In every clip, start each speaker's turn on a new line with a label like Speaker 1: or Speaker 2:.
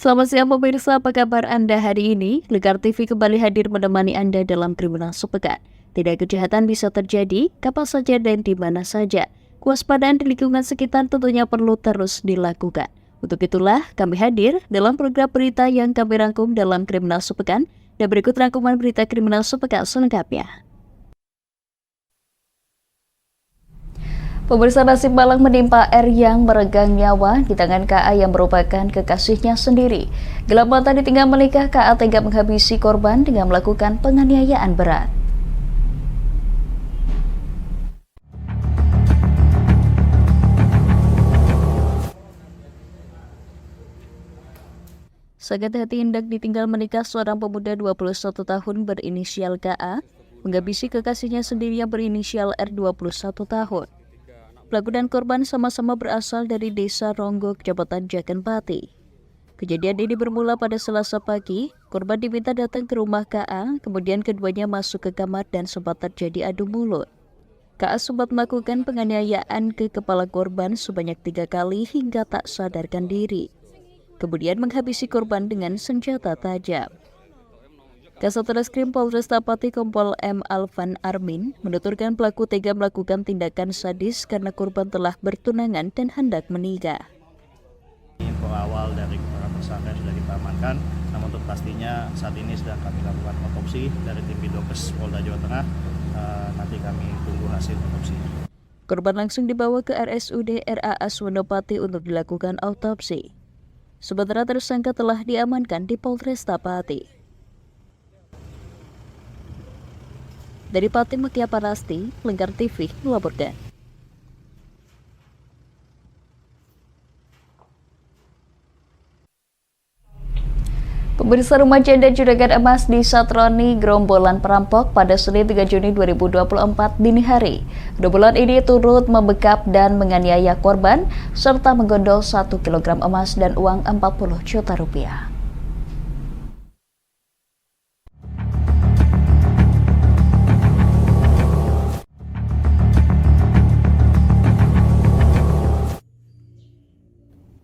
Speaker 1: Selamat siang pemirsa, apa kabar Anda hari ini? Lingkar TV kembali hadir menemani Anda dalam Kriminal Sepekan. Tidak kejahatan bisa terjadi, kapan saja dan di mana saja. Kewaspadaan di lingkungan sekitar tentunya perlu terus dilakukan. Untuk itulah kami hadir dalam program berita yang kami rangkum dalam Kriminal Sepekan. Dan berikut rangkuman berita Kriminal Sepekan selengkapnya. Pemirsa, nasib malang menimpa R yang meregang nyawa di tangan KA yang merupakan kekasihnya sendiri. Gelap mata ditinggal menikah, KA tega menghabisi korban dengan melakukan penganiayaan berat. Sakit hati hendak ditinggal menikah, seorang pemuda 21 tahun berinisial KA menghabisi kekasihnya sendiri yang berinisial R 21 tahun. Pelaku dan korban sama-sama berasal dari desa Ronggo, Kecamatan Jakenpati. Kejadian ini bermula pada Selasa pagi. Korban diminta datang ke rumah KA, kemudian keduanya masuk ke kamar dan sempat terjadi adu mulut. KA sempat melakukan penganiayaan ke kepala korban sebanyak 3 kali hingga tak sadarkan diri. Kemudian menghabisi korban dengan senjata tajam. Kasat Reskrim Polresta Pati Kompol M. Alvan Armin menuturkan pelaku tega melakukan tindakan sadis karena korban telah bertunangan dan hendak menikah.
Speaker 2: Info awal dari para tersangka sudah kita amankan, namun untuk pastinya saat ini sedang kami lakukan otopsi dari tim Bidokes Polda Jawa Tengah. Nanti kami tunggu hasil otopsi.
Speaker 1: Korban langsung dibawa ke RSUD RAS Wonopati untuk dilakukan autopsi. Sementara tersangka telah diamankan di Polresta Pati. Dari Pati Mutia Parasti, Lingkar TV melaporkan. Pemirsa, rumah janda juragan emas di Satroni gerombolan perampok pada Senin 3 Juni 2024 dini hari. Gerombolan ini turut membekap dan menganiaya korban serta menggondol 1 kg emas dan uang 40 juta rupiah.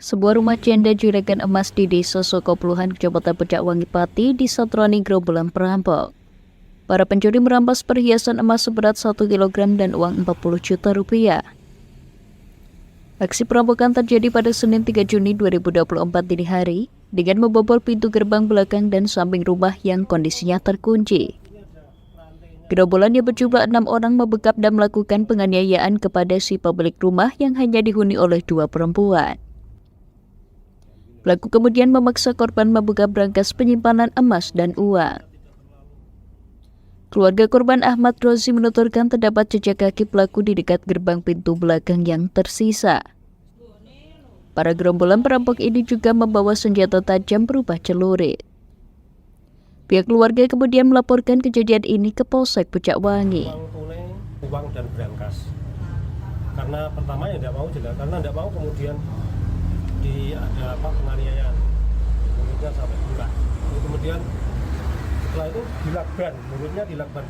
Speaker 1: Sebuah rumah janda juragan emas di Desa Sokopluhan, Kecamatan Pecakwangi Pati di Satroni gerombolan perampok. Para pencuri merampas perhiasan emas seberat 1 kg dan uang 40 juta rupiah. Aksi perampokan terjadi pada Senin 3 Juni 2024 dini hari dengan membobol pintu gerbang belakang dan samping rumah yang kondisinya terkunci. Gerombolan yang berjumlah 6 orang membekap dan melakukan penganiayaan kepada si pemilik rumah yang hanya dihuni oleh 2 perempuan. Pelaku kemudian memaksa korban membuka brankas penyimpanan emas dan uang. Keluarga korban Ahmad Rozi menuturkan terdapat jejak kaki pelaku di dekat gerbang pintu belakang yang tersisa. Para gerombolan perampok ini juga membawa senjata tajam berupa celurit. Pihak keluarga kemudian melaporkan kejadian ini ke Polsek Pecakwangi.
Speaker 3: Uang dan brankas. Karena pertama ya tidak mau jelas, karena tidak mau kemudian ada penganiayaan, mulutnya sampai buka. Kemudian setelah itu dilakban, mulutnya dilakban,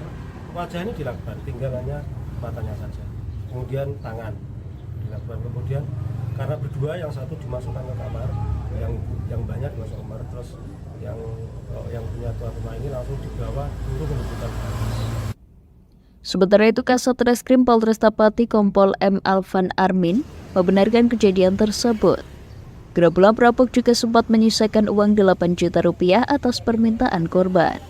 Speaker 3: wajah ini dilakban, tinggal hanya matanya saja. Kemudian tangan dilakban. Kemudian karena berdua, yang satu dimasukkan ke kamar, yang banyak dimasuk ke kamar, terus yang punya tuan rumah ini langsung dibawa untuk menunjukkan.
Speaker 1: Sementara itu, Kasat Reskrim Polresta Pati Kompol M. Alvan Armin membenarkan kejadian tersebut. Gerombolan perampok juga sempat menyisakan uang 8 juta rupiah atas permintaan korban.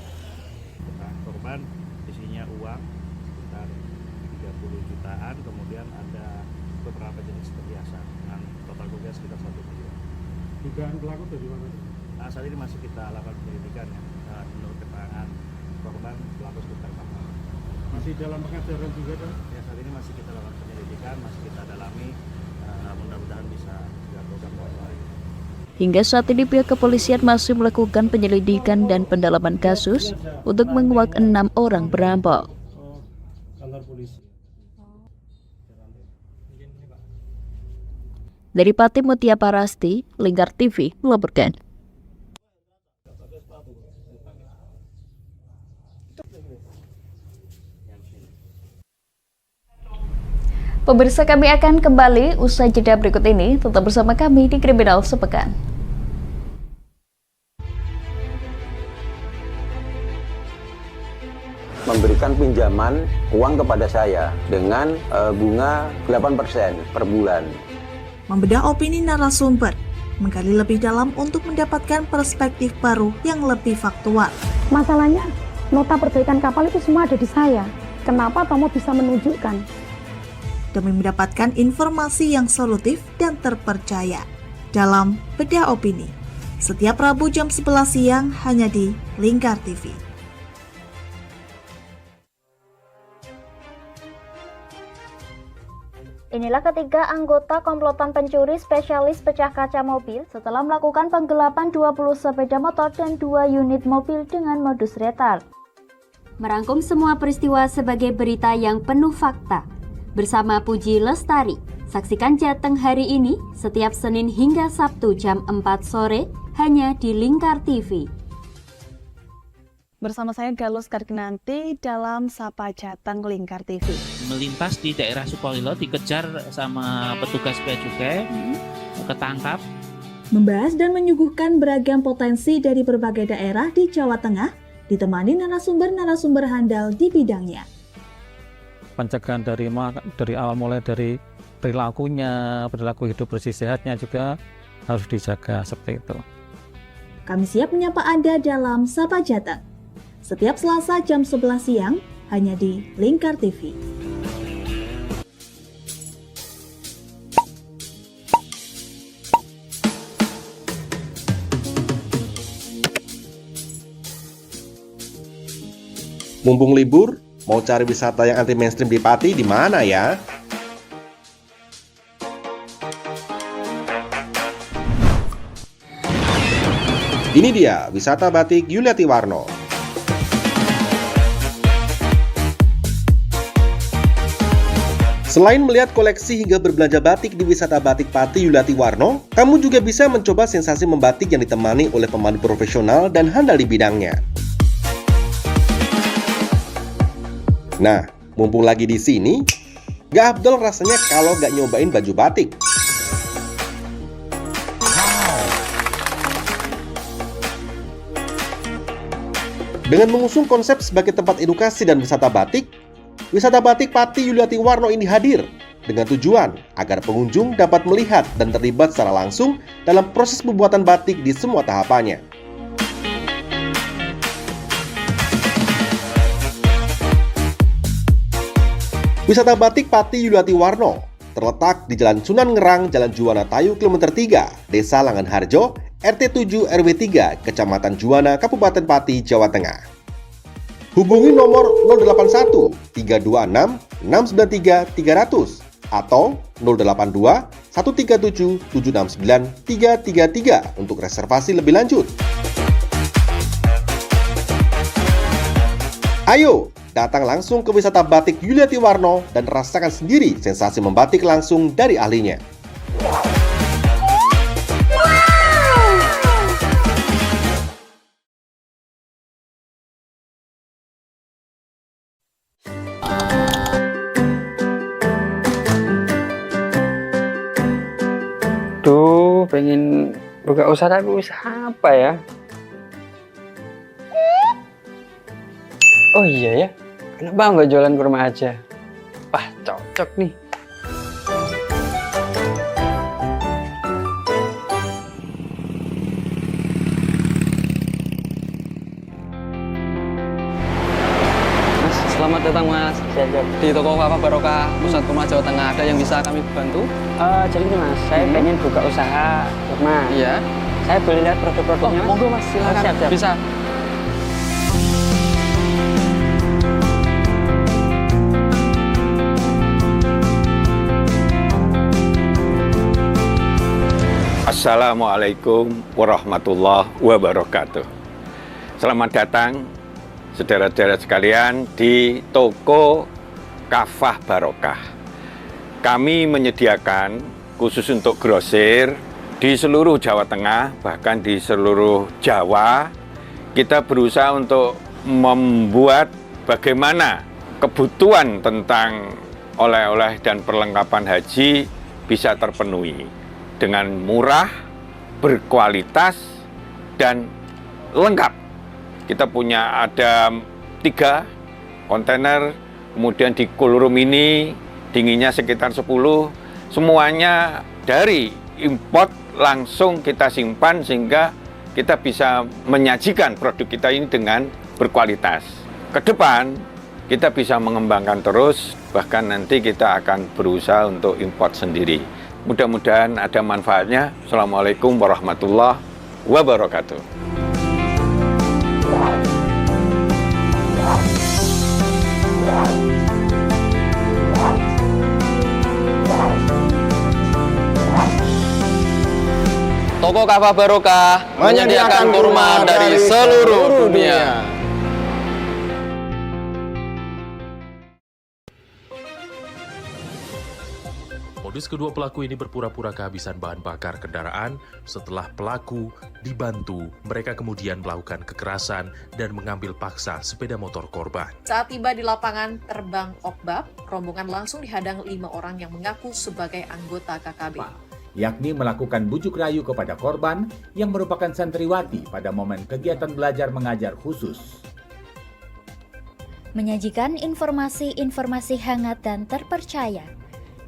Speaker 2: Korban isinya uang sekitar 30 jutaan, kemudian ada beberapa jenis perhiasan dengan total kerugian sekitar 1 miliar.
Speaker 3: Dugaan pelaku dari mana?
Speaker 2: Saat ini masih kita lakukan penyelidikan ya. Menurut keterangan korban, pelaku sekitar 4 orang.
Speaker 3: Masih dalam pengajaran juga kan?
Speaker 2: Ya, saat ini masih kita lakukan penyelidikan, masih kita dalami. Mudah-mudahan bisa dilakukan lain.
Speaker 1: Hingga saat ini pihak kepolisian masih melakukan penyelidikan dan pendalaman kasus untuk menguak 6 orang perampok.
Speaker 3: Kantor polisi.
Speaker 1: Dari Pati Mutia Parasti, Lingkar TV melaporkan. Pemirsa, kami akan kembali usai jeda berikut ini. Tetap bersama kami di Kriminal Sepekan.
Speaker 4: memberikan pinjaman uang kepada saya dengan bunga 8% per bulan.
Speaker 5: Membedah opini narasumber, menggali lebih dalam untuk mendapatkan perspektif baru yang lebih faktual.
Speaker 6: Masalahnya, nota perbaikan kapal itu semua ada di saya. Kenapa Tomo bisa menunjukkan?
Speaker 5: Demi mendapatkan informasi yang solutif dan terpercaya dalam Bedah Opini. Setiap Rabu jam 11 siang hanya di Lingkar TV.
Speaker 7: Inilah ketiga anggota komplotan pencuri spesialis pecah kaca mobil setelah melakukan penggelapan 20 sepeda motor dan 2 unit mobil dengan modus retard.
Speaker 8: Merangkum semua peristiwa sebagai berita yang penuh fakta. Bersama Puji Lestari, saksikan Jateng hari ini setiap Senin hingga Sabtu jam 4 sore hanya di Lingkar TV.
Speaker 9: Bersama saya Galus Karginanti dalam Sapa Jateng Lingkar TV.
Speaker 10: Melintas di daerah Sukolilo dikejar sama petugas bea cukai, ketangkap.
Speaker 5: Membahas dan menyuguhkan beragam potensi dari berbagai daerah di Jawa Tengah, ditemani narasumber-narasumber handal di bidangnya.
Speaker 11: Pencegahan dari awal mulai dari perilaku hidup bersih sehatnya juga harus dijaga seperti itu.
Speaker 5: Kami siap menyapa Anda dalam Sapa Jateng. Setiap Selasa jam 11 siang hanya di Lingkar TV.
Speaker 12: Mumpung libur, mau cari wisata yang anti mainstream di Pati di mana ya? Ini dia wisata batik Yuliati Warno. Selain melihat koleksi hingga berbelanja batik di wisata batik Pati Yuliati Warno, kamu juga bisa mencoba sensasi membatik yang ditemani oleh pemandu profesional dan handal di bidangnya. Nah, mumpung lagi di sini, gak afdol rasanya kalau gak nyobain baju batik. Dengan mengusung konsep sebagai tempat edukasi dan wisata batik Pati Yuliati Warno ini hadir dengan tujuan agar pengunjung dapat melihat dan terlibat secara langsung dalam proses pembuatan batik di semua tahapannya. Wisata batik Pati Yuliati Warno terletak di Jalan Sunan Ngerang, Jalan Juwana Tayu, Kilometer 3, Desa Langanharjo, RT 7 RW 3, Kecamatan Juwana, Kabupaten Pati, Jawa Tengah. Hubungi nomor 081 326 693 300 atau 082 137 769 333 untuk reservasi lebih lanjut. Ayo, datang langsung ke wisata batik Yuliati Warno dan rasakan sendiri sensasi membatik langsung dari ahlinya.
Speaker 13: Duh, pengen buka usaha tapi usaha apa ya? Oh iya ya, kenapa nggak jualan kurma aja? Wah, cocok nih. Mas, selamat datang Mas. Di toko Wafa Barokah Pusat Kurma Jawa Tengah, ada yang bisa kami bantu?
Speaker 14: Jadi ini Mas, saya pengen buka usaha kurma.
Speaker 13: Iya.
Speaker 14: Saya boleh lihat produk-produknya Mas?
Speaker 13: Monggo Mas, silakan.
Speaker 14: Siap.
Speaker 13: Bisa.
Speaker 15: Assalamualaikum warahmatullahi wabarakatuh. Selamat datang saudara-saudara sekalian di toko Kafah Barokah. Kami menyediakan khusus untuk grosir di seluruh Jawa Tengah, bahkan di seluruh Jawa. Kita berusaha untuk membuat bagaimana kebutuhan tentang oleh-oleh dan perlengkapan haji bisa terpenuhi dengan murah, berkualitas, dan lengkap. Kita punya ada 3 kontainer, kemudian di cool room ini dinginnya sekitar 10, semuanya dari import langsung kita simpan sehingga kita bisa menyajikan produk kita ini dengan berkualitas. Ke depan kita bisa mengembangkan terus, bahkan nanti kita akan berusaha untuk import sendiri. Mudah-mudahan ada manfaatnya. Assalamualaikum warahmatullahi wabarakatuh.
Speaker 13: Toko Kafah Barokah menyediakan kurma dari seluruh dunia.
Speaker 16: Modus kedua pelaku ini berpura-pura kehabisan bahan bakar kendaraan. Setelah pelaku dibantu, mereka kemudian melakukan kekerasan dan mengambil paksa sepeda motor korban.
Speaker 17: Saat tiba di lapangan terbang Okbab, rombongan langsung dihadang 5 orang yang mengaku sebagai anggota KKB.
Speaker 18: Yakni melakukan bujuk rayu kepada korban yang merupakan santriwati pada momen kegiatan belajar mengajar khusus.
Speaker 19: Menyajikan informasi-informasi hangat dan terpercaya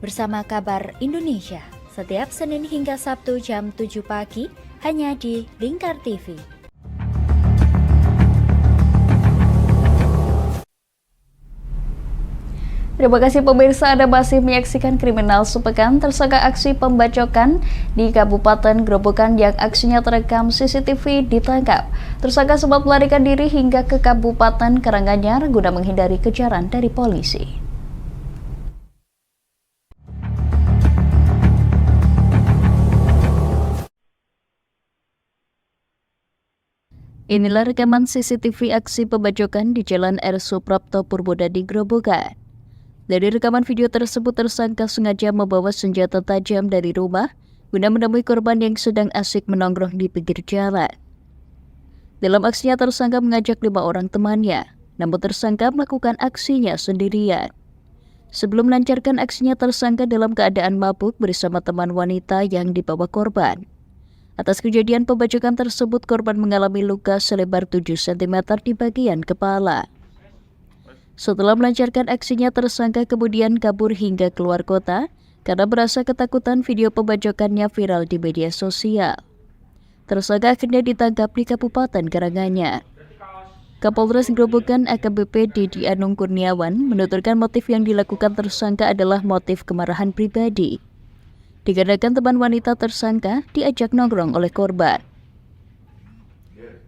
Speaker 19: bersama Kabar Indonesia setiap Senin hingga Sabtu jam 7 pagi hanya di Lingkar TV.
Speaker 1: Terima kasih pemirsa, Anda masih menyaksikan Kriminal Sepekan. Tersangka aksi pembacokan di Kabupaten Grobogan yang aksinya terekam CCTV ditangkap. Tersangka sempat melarikan diri hingga ke Kabupaten Karanganyar guna menghindari kejaran dari polisi. Inilah rekaman CCTV aksi pembacokan di Jalan R. Suprapto Purwodadi, Grobogan. Dari rekaman video tersebut, tersangka sengaja membawa senjata tajam dari rumah guna menemui korban yang sedang asik menongkrong di pinggir jalan. Dalam aksinya, tersangka mengajak 5 orang temannya, namun tersangka melakukan aksinya sendirian. Sebelum melancarkan aksinya, tersangka dalam keadaan mabuk bersama teman wanita yang dibawa korban. Atas kejadian pembacokan tersebut, korban mengalami luka selebar 7 cm di bagian kepala. Setelah melancarkan aksinya, tersangka kemudian kabur hingga keluar kota karena merasa ketakutan video pembacokannya viral di media sosial. Tersangka akhirnya ditangkap di Kabupaten Karanganyar. Kapolres Grobogan AKBP Didi Anung Kurniawan menuturkan motif yang dilakukan tersangka adalah motif kemarahan pribadi. Dikarenakan teman wanita tersangka diajak nongkrong oleh korban.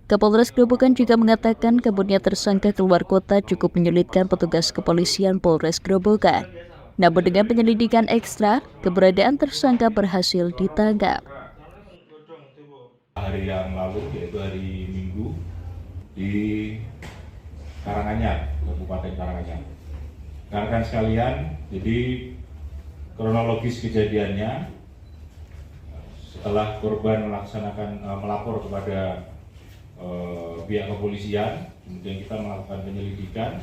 Speaker 1: Kapolres Grobogan juga mengatakan kaburnya tersangka keluar kota cukup menyulitkan petugas kepolisian Polres Grobogan. Namun dengan penyelidikan ekstra, keberadaan tersangka berhasil ditangkap.
Speaker 20: Hari yang lalu, yaitu hari Minggu, di Karanganyar, Kabupaten Karanganyar. Rekan-rekan sekalian, jadi kronologis kejadiannya, setelah korban melapor kepada pihak kepolisian, kemudian kita melakukan penyelidikan,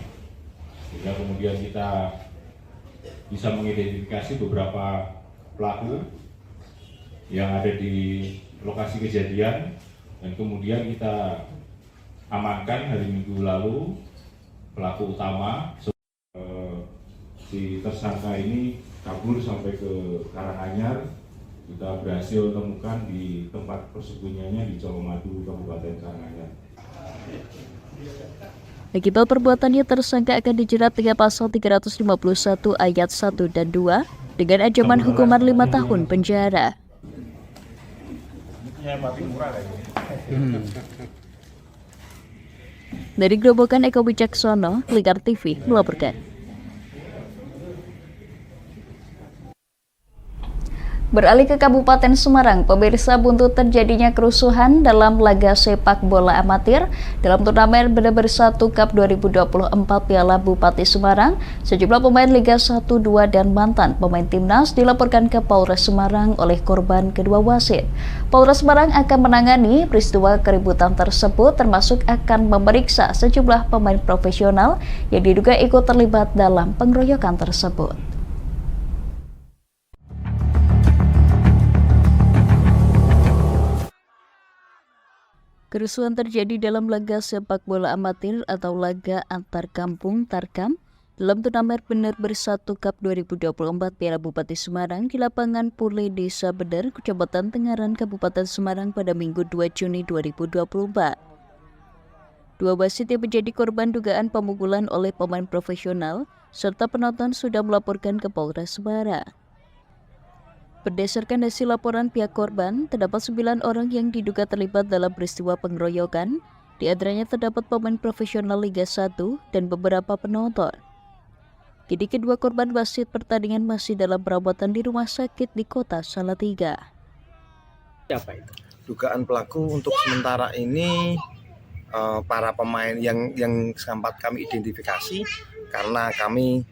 Speaker 20: sehingga kemudian kita bisa mengidentifikasi beberapa pelaku yang ada di lokasi kejadian, dan kemudian kita amankan hari Minggu lalu pelaku utama. Si tersangka ini kabur sampai ke Karanganyar. Kita berhasil temukan di tempat persembunyiannya di Colomadu, Kabupaten Karanganyar.
Speaker 1: Akibat perbuatannya, tersangka akan dijerat dengan pasal 351 ayat 1 dan 2 dengan ancaman hukuman 5 tahun penjara. Dari Grobogan, Eko Wicaksono, Lingkar TV melaporkan. Beralih ke Kabupaten Semarang, pemirsa, buntut terjadinya kerusuhan dalam laga sepak bola amatir dalam turnamen Bener Bersatu Cup 2024 Piala Bupati Semarang. Sejumlah pemain Liga 1, 2, dan mantan pemain timnas dilaporkan ke Polres Semarang oleh korban kedua wasit. Polres Semarang akan menangani peristiwa keributan tersebut, termasuk akan memeriksa sejumlah pemain profesional yang diduga ikut terlibat dalam pengeroyokan tersebut. Kerusuhan terjadi dalam laga sepak bola amatir atau laga antar kampung Tarkam dalam turnamen Bener Bersatu Cup 2024 Piala Bupati Semarang di lapangan Pule Desa Beder, Kecamatan Tengaran, Kabupaten Semarang pada Minggu 2 Juni 2024. Dua wasit yang menjadi korban dugaan pemukulan oleh pemain profesional serta penonton sudah melaporkan ke Polres Semarang. Berdasarkan hasil laporan pihak korban, terdapat 9 orang yang diduga terlibat dalam peristiwa pengeroyokan. Di antaranya terdapat pemain profesional Liga 1 dan beberapa penonton. Kini kedua korban wasit pertandingan masih dalam perawatan di rumah sakit di Kota Salatiga.
Speaker 21: Siapa itu? Dugaan pelaku untuk sementara ini para pemain yang sempat kami identifikasi karena kami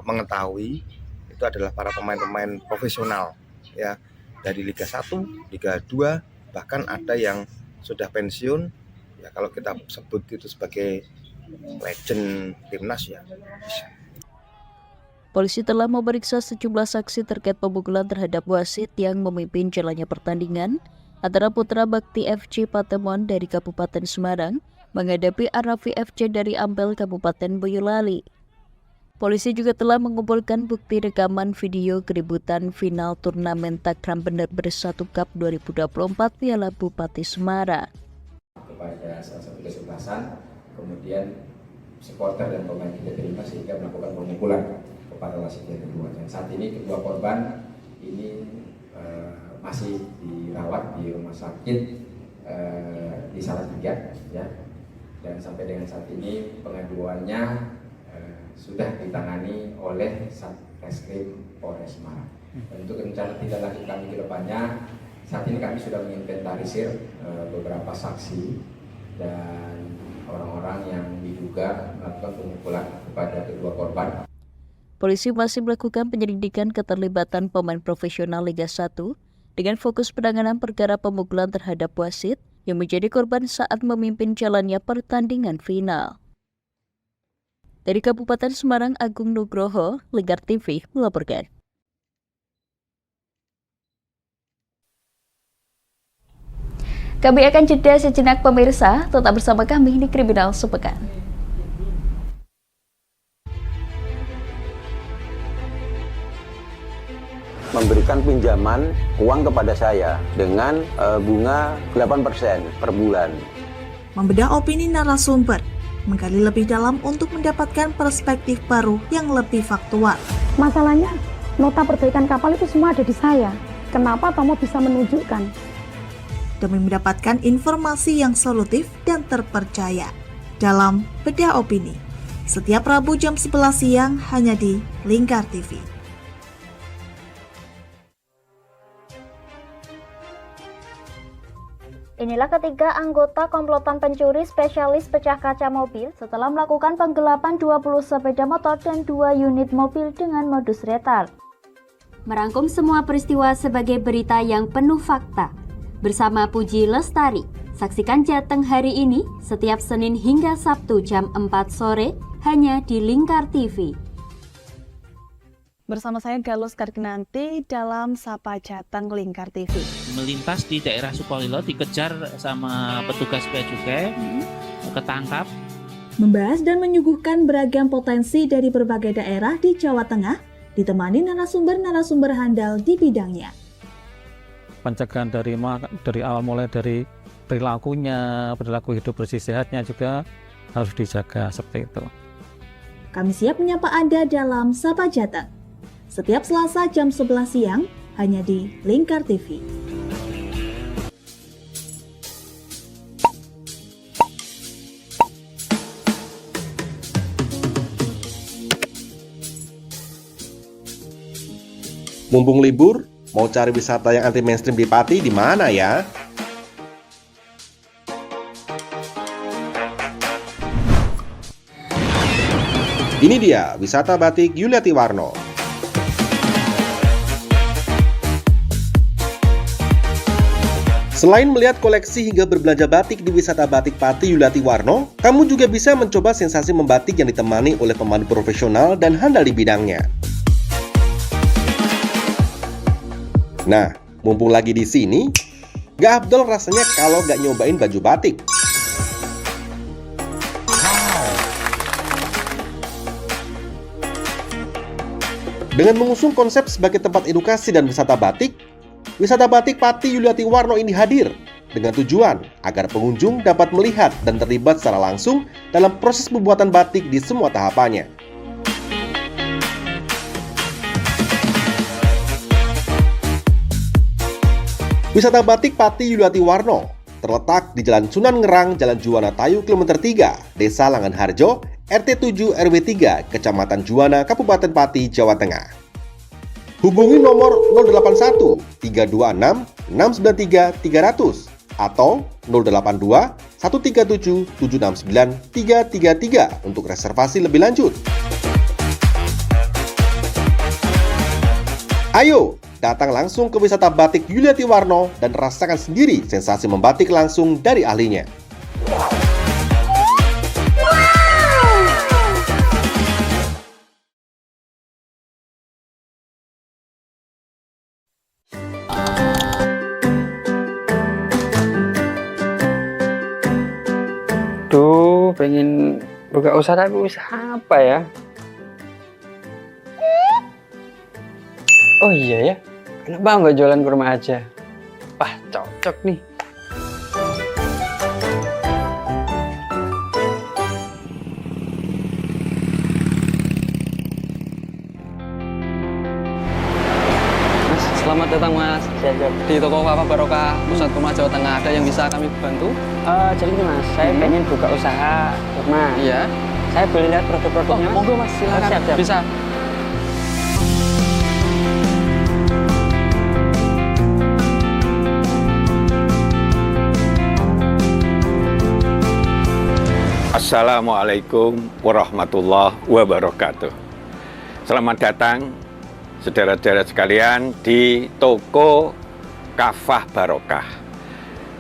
Speaker 21: mengetahui itu adalah para pemain-pemain profesional ya, dari Liga 1, Liga 2, bahkan ada yang sudah pensiun ya, kalau kita sebut itu sebagai legend timnas ya.
Speaker 1: Polisi telah memeriksa sejumlah saksi terkait pemukulan terhadap wasit yang memimpin jalannya pertandingan antara Putra Bakti FC Patemon dari Kabupaten Semarang menghadapi Arafi FC dari Ampel Kabupaten Boyolali. Polisi juga telah mengumpulkan bukti rekaman video keributan final turnamen Takram Bener Bersatu Cup 2024 Piala Bupati Semarang.
Speaker 22: Kepada salah satu kesebelasan, kemudian supporter dan pemain tidak terima sehingga melakukan pemukulan kepada wasit yang kedua. Dan saat ini kedua korban ini masih dirawat di rumah sakit di Salatiga ya. Dan sampai dengan saat ini pengaduannya sudah ditangani oleh Satreskrim Polres Semarang. Dan untuk rencana tindak lanjut kami ke depannya, saat ini kami sudah menginventarisir beberapa saksi dan orang-orang yang diduga melakukan pemukulan kepada kedua korban.
Speaker 1: Polisi masih melakukan penyelidikan keterlibatan pemain profesional Liga 1 dengan fokus penanganan perkara pemukulan terhadap wasit yang menjadi korban saat memimpin jalannya pertandingan final. Dari Kabupaten Semarang, Agung Nugroho, Lingkar TV melaporkan. Kami akan jeda sejenak pemirsa, tetap bersama kami di Kriminal Sepekan.
Speaker 4: Memberikan pinjaman uang kepada saya dengan bunga 8% per bulan.
Speaker 5: Membedah opini narasumber, menggali lebih dalam untuk mendapatkan perspektif baru yang lebih faktual.
Speaker 6: Masalahnya, nota perbaikan kapal itu semua ada di saya. Kenapa Tomo bisa menunjukkan?
Speaker 5: Demi mendapatkan informasi yang solutif dan terpercaya. Dalam Bedah Opini, setiap Rabu jam 11 siang hanya di Lingkar TV.
Speaker 7: Inilah ketiga anggota komplotan pencuri spesialis pecah kaca mobil setelah melakukan penggelapan 20 sepeda motor dan 2 unit mobil dengan modus retard.
Speaker 8: Merangkum semua peristiwa sebagai berita yang penuh fakta. Bersama Puji Lestari, saksikan Jateng hari ini setiap Senin hingga Sabtu jam 4 sore hanya di Lingkar TV.
Speaker 9: Bersama saya Galus Karginanti dalam Sapa Jateng Lingkar TV.
Speaker 10: Melintas di daerah Sukolilo dikejar sama petugas bea cukai, ketangkap.
Speaker 5: Membahas dan menyuguhkan beragam potensi dari berbagai daerah di Jawa Tengah, ditemani narasumber-narasumber handal di bidangnya.
Speaker 11: Pencegahan dari awal mulai dari perilakunya, perilaku hidup bersih sehatnya juga harus dijaga seperti itu.
Speaker 5: Kami siap menyapa Anda dalam Sapa Jateng. Setiap Selasa jam 11 siang hanya di Lingkar TV.
Speaker 12: Mumpung libur, mau cari wisata yang anti mainstream di Pati di mana ya? Ini dia wisata batik Yuliati Warno. Selain melihat koleksi hingga berbelanja batik di wisata batik Pati Yuliati Warno, kamu juga bisa mencoba sensasi membatik yang ditemani oleh pemandu profesional dan handal di bidangnya. Nah, mumpung lagi di sini, Gak afdol rasanya kalau gak nyobain baju batik. Dengan mengusung konsep sebagai tempat edukasi dan wisata batik Pati Yuliati Warno ini hadir dengan tujuan agar pengunjung dapat melihat dan terlibat secara langsung dalam proses pembuatan batik di semua tahapannya. Wisata Batik Pati Yuliati Warno terletak di Jalan Sunan Ngerang, Jalan Juwana Tayu, Kilometer 3, Desa Langan Harjo, RT 7 RW 3, Kecamatan Juwana, Kabupaten Pati, Jawa Tengah. Hubungi nomor 081 326 693 300 atau 082 137 769 333 untuk reservasi lebih lanjut. Ayo, datang langsung ke wisata batik Yuliati Warno dan rasakan sendiri sensasi membatik langsung dari ahlinya.
Speaker 14: Duh, pengen buka usaha tapi usaha apa ya? Oh iya ya, kenapa nggak jualan kurma aja? Wah, cocok nih. Mas, selamat datang Mas. Di toko Papa Barokah, Pusat Kurma Jawa Tengah, ada yang bisa kami bantu? Jadi ini Mas, saya pengen buka usaha kurma.
Speaker 13: Iya.
Speaker 14: Saya boleh lihat produk-produknya?
Speaker 13: Monggo Mas, silakan.
Speaker 14: Siap.
Speaker 13: Bisa.
Speaker 15: Assalamualaikum warahmatullahi wabarakatuh. Selamat datang saudara-saudara sekalian di toko Kafah Barokah.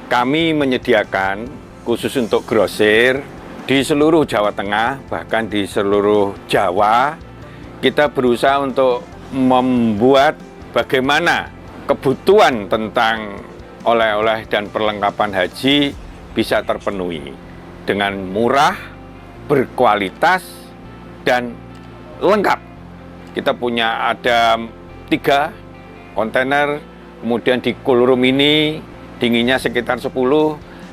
Speaker 15: Kami menyediakan khusus untuk grosir di seluruh Jawa Tengah, bahkan di seluruh Jawa. Kita berusaha untuk membuat bagaimana kebutuhan tentang oleh-oleh dan perlengkapan haji bisa terpenuhi dengan murah, berkualitas, dan lengkap. Kita punya ada 3 kontainer, kemudian di cool room ini dinginnya sekitar 10,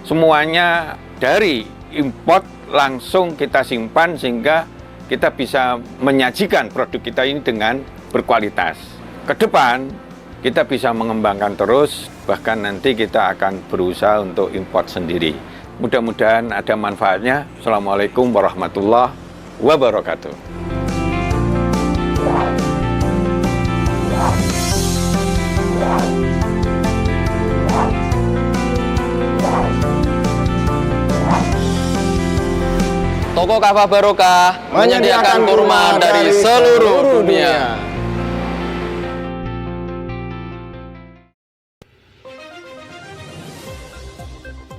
Speaker 15: semuanya dari import langsung kita simpan sehingga kita bisa menyajikan produk kita ini dengan berkualitas. Ke depan kita bisa mengembangkan terus, bahkan nanti kita akan berusaha untuk import sendiri. Mudah-mudahan ada manfaatnya. Assalamualaikum warahmatullahi wabarakatuh.
Speaker 13: Toko Kafah Barokah menyediakan kurma dari seluruh dunia.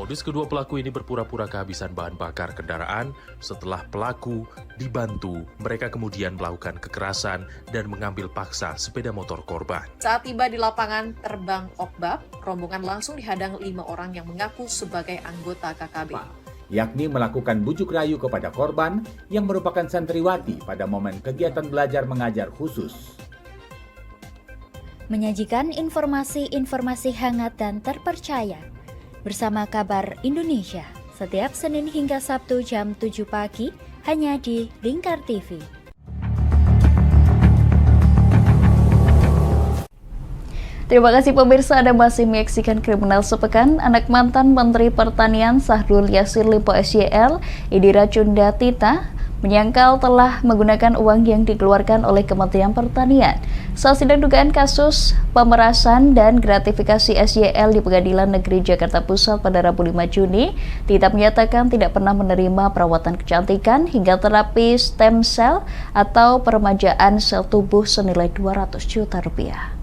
Speaker 16: Modus kedua pelaku ini berpura-pura kehabisan bahan bakar kendaraan. Setelah pelaku dibantu, mereka kemudian melakukan kekerasan dan mengambil paksa sepeda motor korban.
Speaker 17: Saat tiba di lapangan terbang Okbab, rombongan langsung dihadang 5 orang yang mengaku sebagai anggota KKB.
Speaker 18: Yakni melakukan bujuk rayu kepada korban yang merupakan santriwati pada momen kegiatan belajar mengajar khusus.
Speaker 19: Menyajikan informasi-informasi hangat dan terpercaya bersama Kabar Indonesia setiap Senin hingga Sabtu jam 7 pagi hanya di Lingkar TV.
Speaker 1: Terima kasih pemirsa, Anda masih menyaksikan Kriminal Sepekan. Anak mantan Menteri Pertanian Syahrul Yassin Limpo SYL, Idira Cunda Tita, menyangkal telah menggunakan uang yang dikeluarkan oleh Kementerian Pertanian saat sidang dugaan kasus pemerasan dan gratifikasi SYL di Pengadilan Negeri Jakarta Pusat pada Rabu 5 Juni. Tita menyatakan tidak pernah menerima perawatan kecantikan hingga terapi stem cell atau peremajaan sel tubuh senilai 200 juta rupiah.